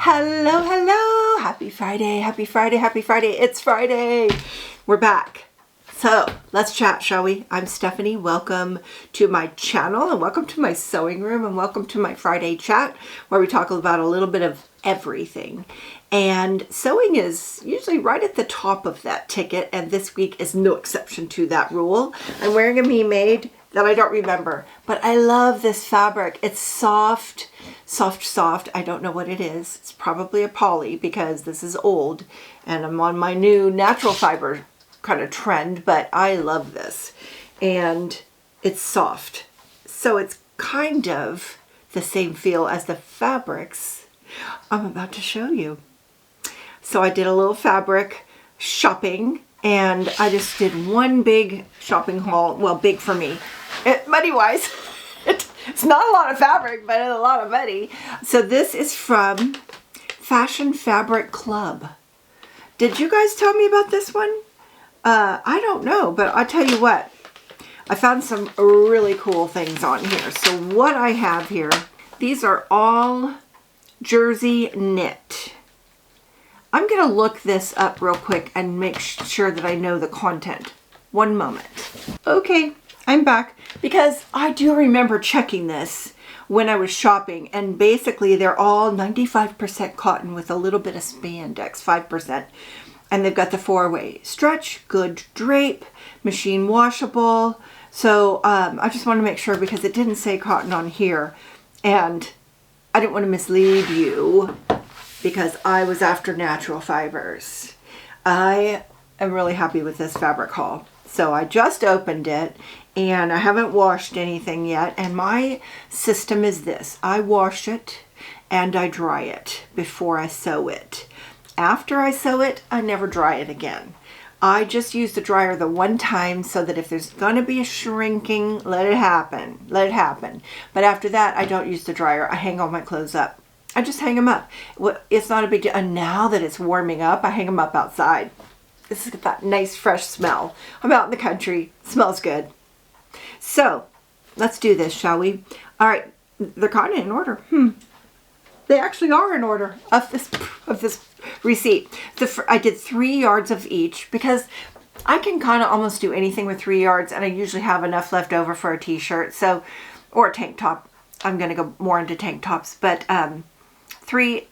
Hello, hello. Happy Friday, happy Friday, happy Friday. It's Friday. We're back. So let's chat, shall we? I'm Stephanie. Welcome to my channel and welcome to my sewing room and welcome to my Friday chat where we talk about a little bit of everything. And sewing is usually right at the top of that ticket, and this week is no exception to that rule. I'm wearing a Me Made that I don't remember, but I love this fabric. It's soft, soft. I don't know what it is. It's probably a poly because this is old and I'm on my new natural fiber kind of trend, but I love this and it's soft. So it's kind of the same feel as the fabrics I'm about to show you. So I did a little fabric shopping and I just did one big shopping haul. Well, big for me. Money-wise, it's not a lot of fabric, but it's a lot of money. So this is from Fashion Fabric Club. Did you guys tell me about this one? I don't know, but I'll tell you what. I found some really cool things on here. So what I have here, these are all jersey knit. I'm going to look this up real quick and make sure that I know the content. One moment. Okay, I'm back because I do remember checking this when I was shopping, and basically they're all 95% cotton with a little bit of spandex, 5%. And they've got the 4-way stretch, good drape, machine washable. So I just want to make sure because it didn't say cotton on here, and I didn't want to mislead you because I was after natural fibers. I am really happy with this fabric haul. So I just opened it and I haven't washed anything yet. And my system is this. I wash it and I dry it before I sew it. After I sew it, I never dry it again. I just use the dryer the one time so that if there's going to be a shrinking, let it happen. Let it happen. But after that, I don't use the dryer. I hang all my clothes up. I just hang them up. It's not a big deal. And now that it's warming up, I hang them up outside. This is that nice fresh smell. I'm out in the country. It smells good. So let's do this, shall we? All right, they're kind of in order. They actually are in order of this receipt. I did 3 yards of each because I can kind of almost do anything with 3 yards, and I usually have enough left over for a t-shirt, so, or a tank top. I'm going to go more into tank tops, but 3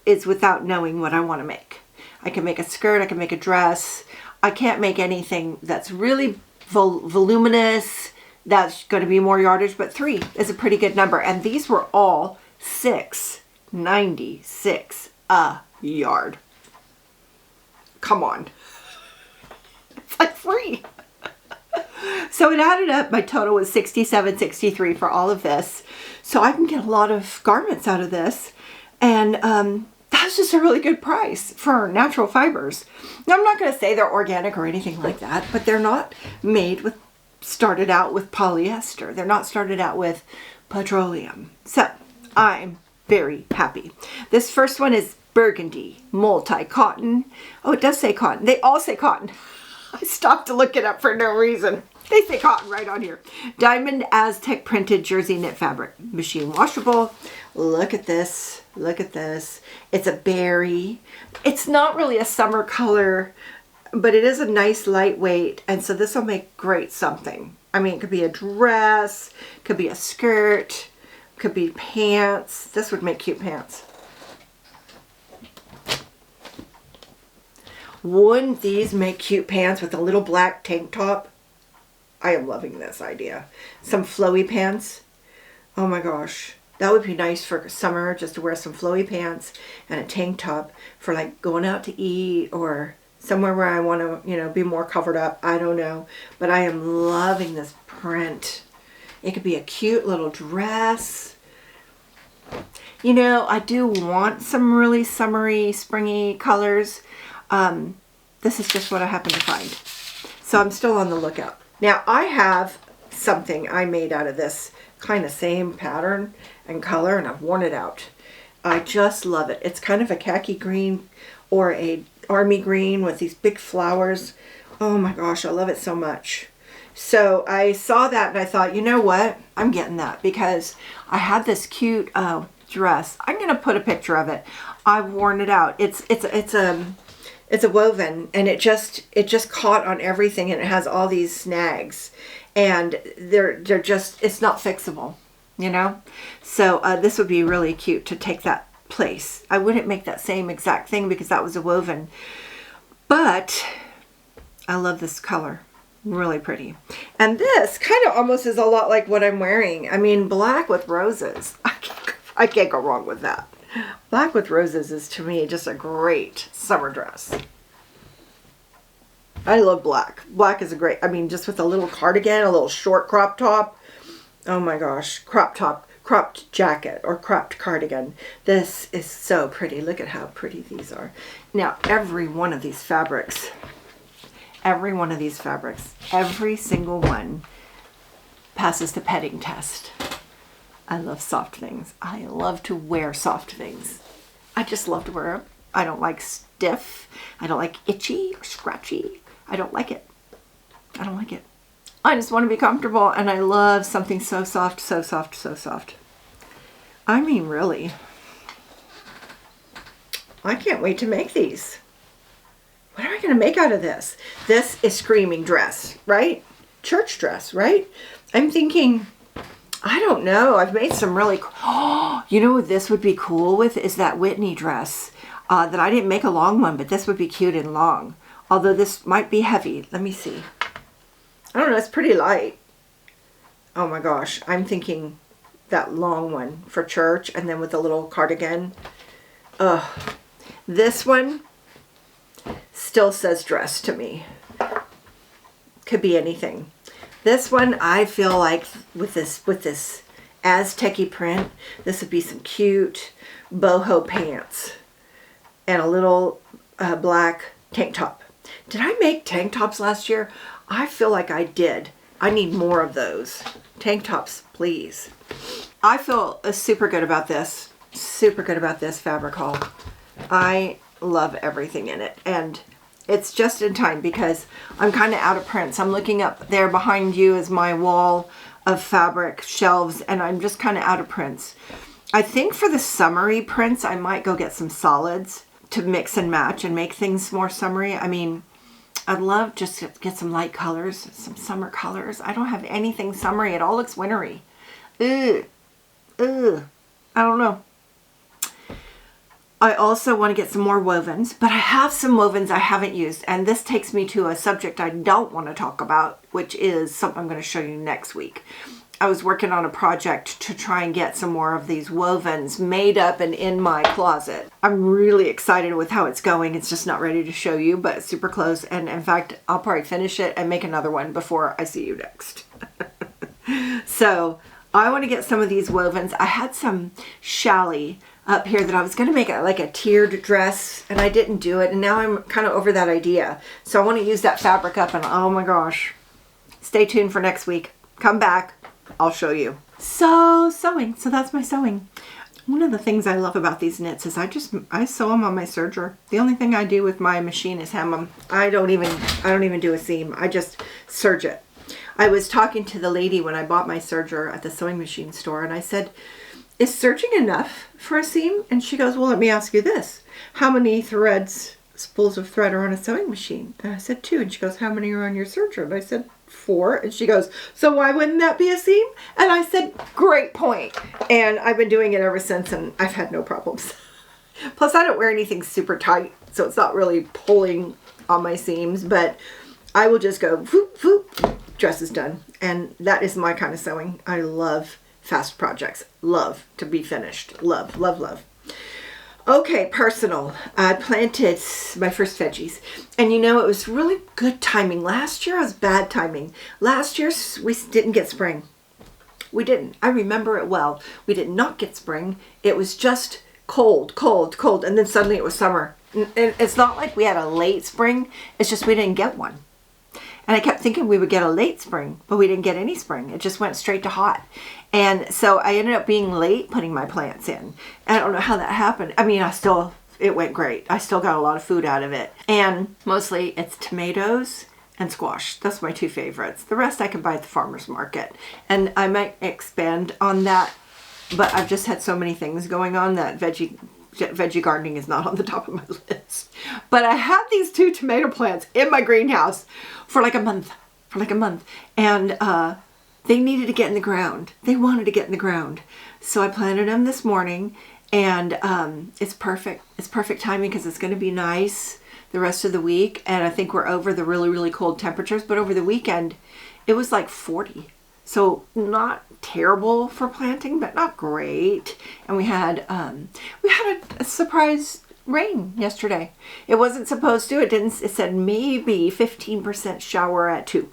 is without knowing what I want to make. I can make a skirt, I can make a dress. I can't make anything that's really voluminous, that's going to be more yardage, but 3 is a pretty good number. And these were all $6.96 a yard. Come on. It's like free. So it added up, my total was $67.63 for all of this. So I can get a lot of garments out of this. And that's just a really good price for natural fibers. Now, I'm not going to say they're organic or anything like that, but they're not started out with polyester. They're not started out with petroleum. So I'm very happy. This first one is burgundy, multi-cotton. Oh, it does say cotton. They all say cotton. I stopped to look it up for no reason. They say cotton right on here. Diamond Aztec printed jersey knit fabric. Machine washable. Look at this. Look at this. It's a berry. It's not really a summer color, but it is a nice lightweight. And so this will make great something. I mean, it could be a dress, could be a skirt, could be pants. This would make cute pants. Wouldn't these make cute pants with a little black tank top? I am loving this idea. Some flowy pants. Oh my gosh. That would be nice for summer, just to wear some flowy pants and a tank top for like going out to eat or somewhere where I want to, be more covered up. I don't know. But I am loving this print. It could be a cute little dress. I do want some really summery, springy colors. This is just what I happen to find. So I'm still on the lookout. Now I have something I made out of this kind of same pattern and color, and I've worn it out. I just love it. It's kind of a khaki green or a army green with these big flowers. Oh my gosh, I love it so much. So I saw that and I thought, you know what? I'm getting that because I had this cute dress. I'm going to put a picture of it. I've worn it out. It's a woven, and it just caught on everything, and it has all these snags, and they're just, it's not fixable, you know? So this would be really cute to take that place. I wouldn't make that same exact thing because that was a woven, but I love this color. Really pretty. And this kind of almost is a lot like what I'm wearing. I mean, black with roses. I can't go wrong with that. Black with roses is, to me, just a great summer dress. I love black. Black is a great, I mean, just with a little cardigan, a little short crop top. Oh my gosh, crop top, cropped jacket or cropped cardigan. This is so pretty. Look at how pretty these are. Now, every one of these fabrics, every single one passes the petting test. I love soft things. I love to wear soft things. I just love to wear them. I don't like stiff. I don't like itchy or scratchy. I don't like it. I don't like it. I just want to be comfortable, and I love something so soft, so soft, so soft. I mean, really. I can't wait to make these. What am I going to make out of this? This is screaming dress, right? Church dress, right? I'm thinking, I don't know. I've made some really, you know what this would be cool with is that Whitney dress that I didn't make a long one, but this would be cute and long. Although this might be heavy. Let me see. I don't know. It's pretty light. Oh my gosh. I'm thinking that long one for church, and then with a little cardigan. This one still says dress to me. Could be anything. This one, I feel like with this aztec print, this would be some cute boho pants and a little black tank top. Did I make tank tops last year? I feel like I did. I need more of those. Tank tops, please. I feel super good about this. Super good about this fabric haul. I love everything in it. And it's just in time because I'm kind of out of prints. I'm looking up there behind you is my wall of fabric shelves, and I'm just kind of out of prints. I think for the summery prints, I might go get some solids to mix and match and make things more summery. I mean, I'd love just to get some light colors, some summer colors. I don't have anything summery. It all looks wintry. Ugh. Ugh. I don't know. I also want to get some more wovens, but I have some wovens I haven't used, and this takes me to a subject I don't want to talk about, which is something I'm going to show you next week. I was working on a project to try and get some more of these wovens made up and in my closet. I'm really excited with how it's going. It's just not ready to show you, but it's super close, and in fact, I'll probably finish it and make another one before I see you next. So I want to get some of these wovens. I had some challis up here that I was going to make like a tiered dress, and I didn't do it, and now I'm kind of over that idea. So I want to use that fabric up, and oh my gosh, stay tuned for next week. Come back, I'll show you. So sewing, so that's my sewing. One of the things I love about these knits is I sew them on my serger. The only thing I do with my machine is hem them. I don't even do a seam. I just serge it. I was talking to the lady when I bought my serger at the sewing machine store, and I said, is serging enough for a seam? And she goes, well, let me ask you this. How many spools of thread are on a sewing machine? And I said 2. And she goes, how many are on your serger? And I said 4. And she goes, so why wouldn't that be a seam? And I said, great point. And I've been doing it ever since, and I've had no problems. Plus, I don't wear anything super tight, so it's not really pulling on my seams, but I will just go, whoop, whoop, dress is done. And that is my kind of sewing. I love fast projects. Love to be finished. Love, love, love. Okay, personal. I planted my first veggies. And you know, it was really good timing. Last year was bad timing. Last year we didn't get spring. We didn't. I remember it well. We did not get spring. It was just cold, cold, cold. And then suddenly it was summer. And it's not like we had a late spring. It's just we didn't get one. And I kept thinking we would get a late spring, but we didn't get any spring. It just went straight to hot. And so I ended up being late putting my plants in. I don't know how that happened. I mean, it went great. I still got a lot of food out of it. And mostly it's tomatoes and squash. That's my 2 favorites. The rest I can buy at the farmer's market. And I might expand on that but I've just had so many things going on that veggie gardening is not on the top of my list. But I had these 2 tomato plants in my greenhouse for like a month, and they needed to get in the ground. They wanted to get in the ground. So I planted them this morning, and it's perfect. It's perfect timing because it's going to be nice the rest of the week. And I think we're over the really, really cold temperatures, but over the weekend, it was like 40. So not terrible for planting, but not great. And we had a surprise rain yesterday. It wasn't supposed to. It said maybe 15% shower at 2.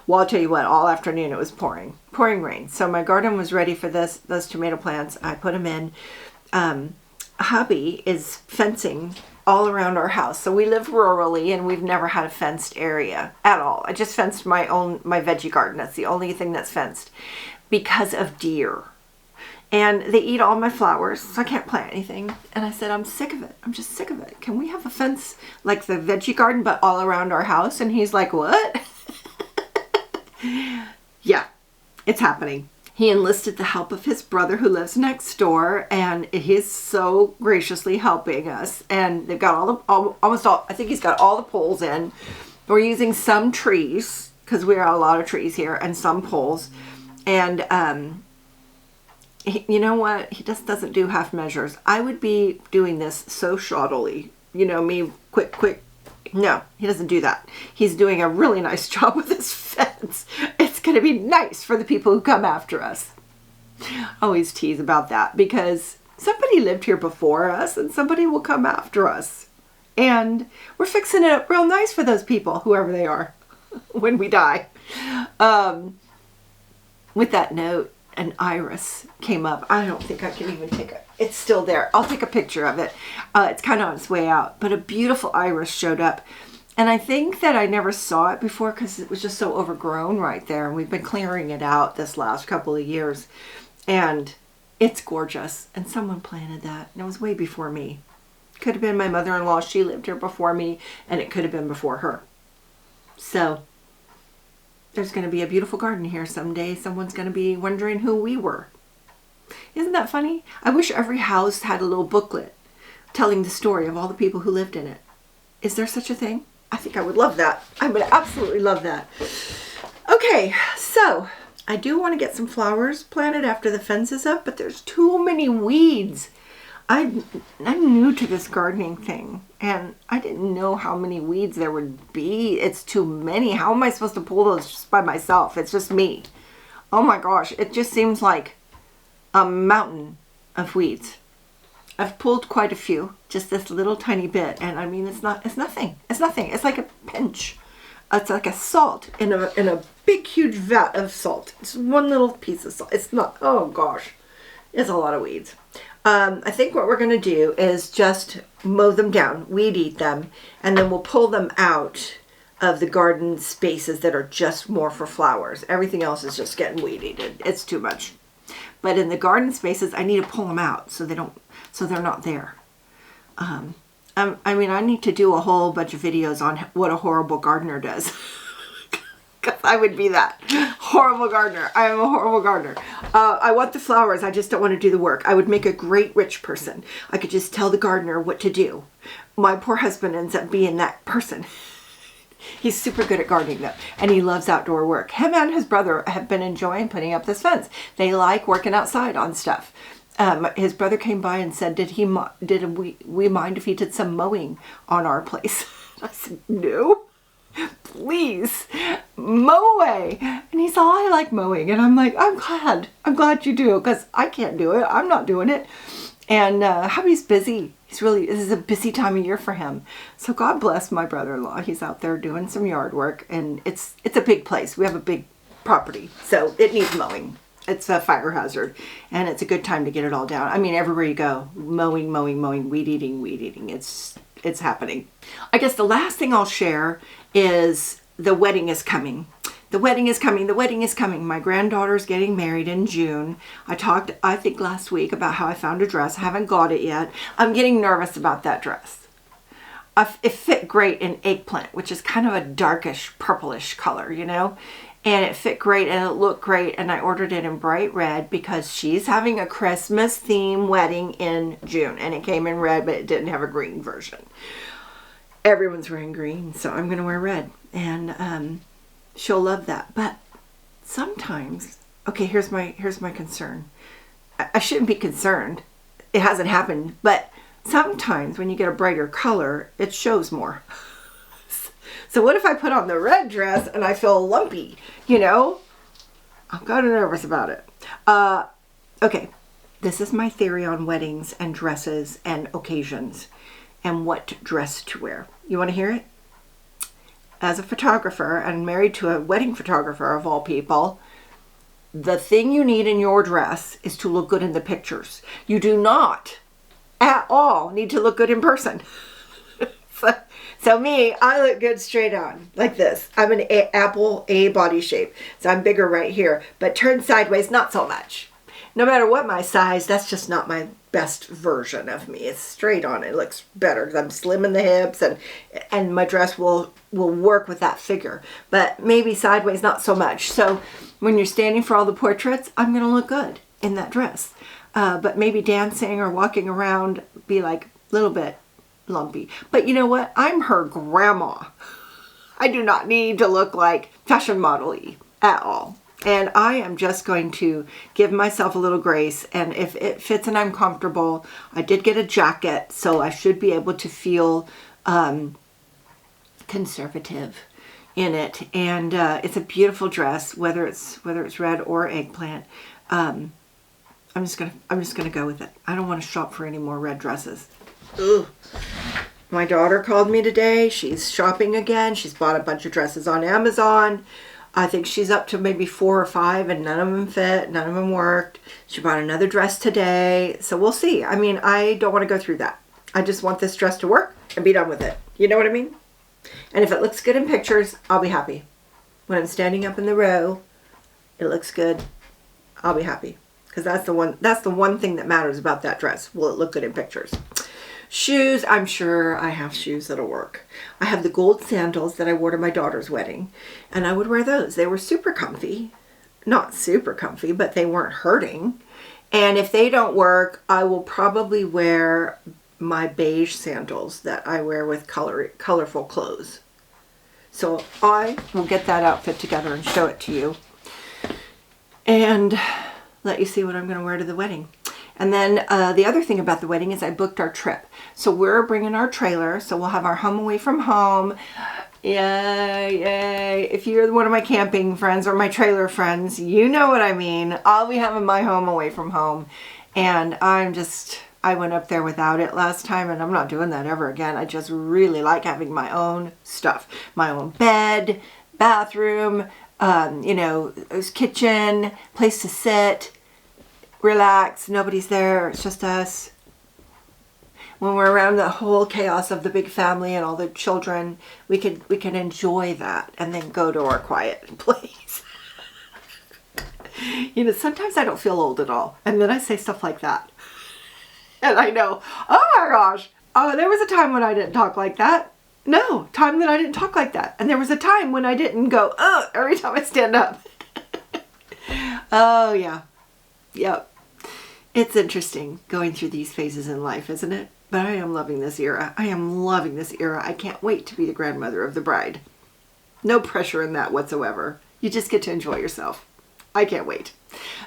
Well, I'll tell you what, all afternoon it was pouring rain. So my garden was ready for those tomato plants. I put them in. Hubby is fencing all around our house. So we live rurally and we've never had a fenced area at all. I just fenced my veggie garden. That's the only thing that's fenced because of deer. And they eat all my flowers, so I can't plant anything. And I said, I'm sick of it. I'm just sick of it. Can we have a fence like the veggie garden, but all around our house? And he's like, what? Yeah, it's happening. He enlisted the help of his brother who lives next door, and he's so graciously helping us. And they've got almost all, I think he's got all the poles in. We're using some trees, because we are a lot of trees here, and some poles. And you know what? He just doesn't do half measures. I would be doing this so shoddily. You know me, quick. No, he doesn't do that. He's doing a really nice job with this fence. It's going to be nice for the people who come after us. I always tease about that because somebody lived here before us and somebody will come after us. And we're fixing it up real nice for those people, whoever they are, when we die. With that note, an iris came up. I don't think I can even take it. It's still there. I'll take a picture of it. It's kind of on its way out, but a beautiful iris showed up. And I think that I never saw it before because it was just so overgrown right there. And we've been clearing it out this last couple of years. And it's gorgeous. And someone planted that. And it was way before me. Could have been my mother-in-law. She lived here before me. And it could have been before her. So there's going to be a beautiful garden here someday. Someone's going to be wondering who we were. Isn't that funny? I wish every house had a little booklet telling the story of all the people who lived in it. Is there such a thing? I think I would love that. I would absolutely love that. Okay, so I do want to get some flowers planted after the fence is up, but there's too many weeds. I'm new to this gardening thing, and I didn't know how many weeds there would be. It's too many. How am I supposed to pull those just by myself? It's just me. Oh my gosh, it just seems like a mountain of weeds. I've pulled quite a few, just this little tiny bit, and I mean it's nothing. It's like a pinch. It's like a salt in a big huge vat of salt. It's one little piece of salt. It's not, oh gosh, it's a lot of weeds. I think what we're going to do is just mow them down, weed eat them, and then we'll pull them out of the garden spaces that are just more for flowers. Everything else is just getting weed eated. It's too much. But in the garden spaces, I need to pull them out so they're not there. I mean, I need to do a whole bunch of videos on what a horrible gardener does. Because I would be that horrible gardener. I am a horrible gardener. I want the flowers. I just don't want to do the work. I would make a great rich person. I could just tell the gardener what to do. My poor husband ends up being that person. He's super good at gardening though, and he loves outdoor work. Him and his brother have been enjoying putting up this fence. They like working outside on stuff. His brother came by and said, did we mind if he did some mowing on our place? I said, no, please mow away. And he said, oh, I like mowing. And I'm like, I'm glad you do, because I can't do it. I'm not doing it. And hubby's busy. This is a busy time of year for him. So God bless my brother-in-law. He's out there doing some yard work, and it's a big place. We have a big property, so it needs mowing. It's a fire hazard, and it's a good time to get it all down. I mean, everywhere you go, mowing, weed eating. It's happening. I guess the last thing I'll share is the wedding is coming. The wedding is coming. My granddaughter's getting married in June. I talked, I think last week, about how I found a dress. I haven't got it yet. I'm getting nervous about that dress. It fit great in eggplant, which is kind of a darkish, purplish color, you know? and it fit great and it looked great, and I ordered it in bright red because she's having a Christmas theme wedding in June, and it came in red, but it didn't have a green version. Everyone's wearing green, so I'm gonna wear red, and she'll love that. But sometimes, okay, here's my concern. I shouldn't be concerned. It hasn't happened, but sometimes when you get a brighter color, it shows more. So what if I put on the red dress and I feel lumpy, you know? I'm kind of nervous about it. Okay, this is my theory on weddings and dresses and occasions and what dress to wear. You want to hear it? As a photographer and married to a wedding photographer of all people, the thing you need in your dress is to look good in the pictures. You do not at all need to look good in person. So me, I look good straight on, like this. I'm an apple A body shape, so I'm bigger right here, but turned sideways, not so much. No matter what my size, that's just not my best version of me. It's straight on, it looks better because I'm slim in the hips, and my dress will work with that figure. But maybe sideways, not so much. So when you're standing for all the portraits, I'm gonna look good in that dress. But maybe dancing or walking around, be like a little bit lumpy. But you know what? I'm her grandma. I do not need to look like fashion model-y at all. And I am just going to give myself a little grace. And if it fits and I'm comfortable, I did get a jacket, so I should be able to feel conservative in it. And it's a beautiful dress, whether it's red or eggplant. I'm just gonna go with it. I don't want to shop for any more red dresses. Ugh. My daughter called me today. She's shopping again. She's bought a bunch of dresses on Amazon. I think she's up to maybe 4 or 5, and none of them fit. None of them worked. She bought another dress today. So we'll see. I mean, I don't want to go through that. I just want this dress to work and be done with it. You know what I mean? And if it looks good in pictures, I'll be happy. When I'm standing up in the row, it looks good. I'll be happy. Because that's the one thing that matters about that dress. Will it look good in pictures? Shoes, I'm sure I have shoes that'll work. I have the gold sandals that I wore to my daughter's wedding, and I would wear those. They were super comfy. Not super comfy, but they weren't hurting. And if they don't work, I will probably wear my beige sandals that I wear with colorful clothes. So I will get that outfit together and show it to you. And let you see what I'm going to wear to the wedding. And then the other thing about the wedding is I booked our trip. So we're bringing our trailer. So we'll have our home away from home. Yay, yay. If you're one of my camping friends or my trailer friends, you know what I mean. I'll be having my home away from home. And I went up there without it last time, and I'm not doing that ever again. I just really like having my own stuff. My own bed, bathroom, kitchen, place to sit. Relax, nobody's there, it's just us. When we're around the whole chaos of the big family and all the children, we can enjoy that and then go to our quiet place. Sometimes I don't feel old at all, and then I say stuff like that. And I know, oh my gosh, there was a time when I didn't talk like that. No, time that I didn't talk like that. And there was a time when I didn't go, every time I stand up. Oh yeah. Yep. It's interesting going through these phases in life, isn't it? But I am loving this era. I am loving this era. I can't wait to be the grandmother of the bride. No pressure in that whatsoever. You just get to enjoy yourself. I can't wait.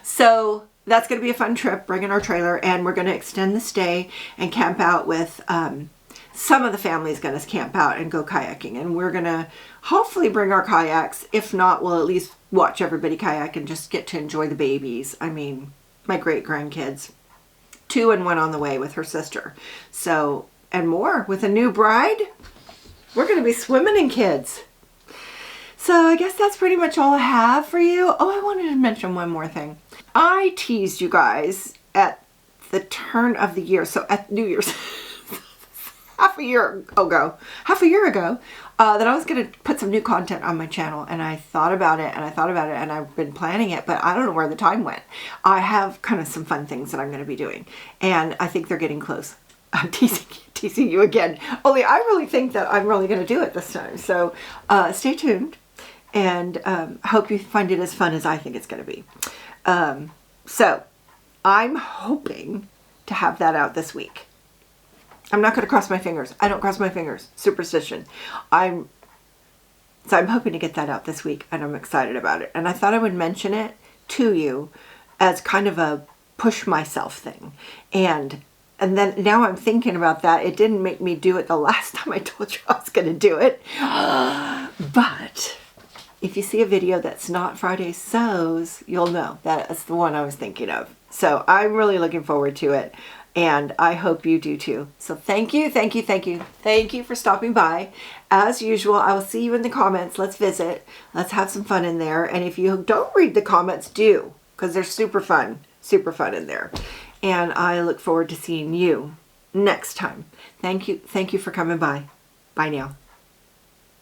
So that's going to be a fun trip, bringing our trailer, and we're going to extend the stay and camp out with, some of the family's going to camp out and go kayaking. And we're going to hopefully bring our kayaks. If not, we'll at least watch everybody kayak and just get to enjoy the babies. I mean, my great grandkids. 2 and 1 on the way with her sister. So, and more with a new bride. We're going to be swimming in kids. So I guess that's pretty much all I have for you. Oh, I wanted to mention one more thing. I teased you guys at the turn of the year. So at New Year's, half a year ago, that I was going to put some new content on my channel, and I thought about it and I've been planning it, but I don't know where the time went. I have kind of some fun things that I'm going to be doing, and I think they're getting close. I'm teasing you again. Only I really think that I'm really going to do it this time. So stay tuned, and hope you find it as fun as I think it's going to be. So I'm hoping to have that out this week. I'm not going to cross my fingers. I don't cross my fingers. Superstition. So I'm hoping to get that out this week, and I'm excited about it. And I thought I would mention it to you as kind of a push myself thing. And then now I'm thinking about that. It didn't make me do it the last time I told you I was going to do it. But if you see a video that's not Friday Sews, you'll know that it's the one I was thinking of. So I'm really looking forward to it. And I hope you do too. So thank you, thank you, thank you. Thank you for stopping by. As usual, I will see you in the comments. Let's visit. Let's have some fun in there. And if you don't read the comments, do. Because they're super fun in there. And I look forward to seeing you next time. Thank you for coming by. Bye now.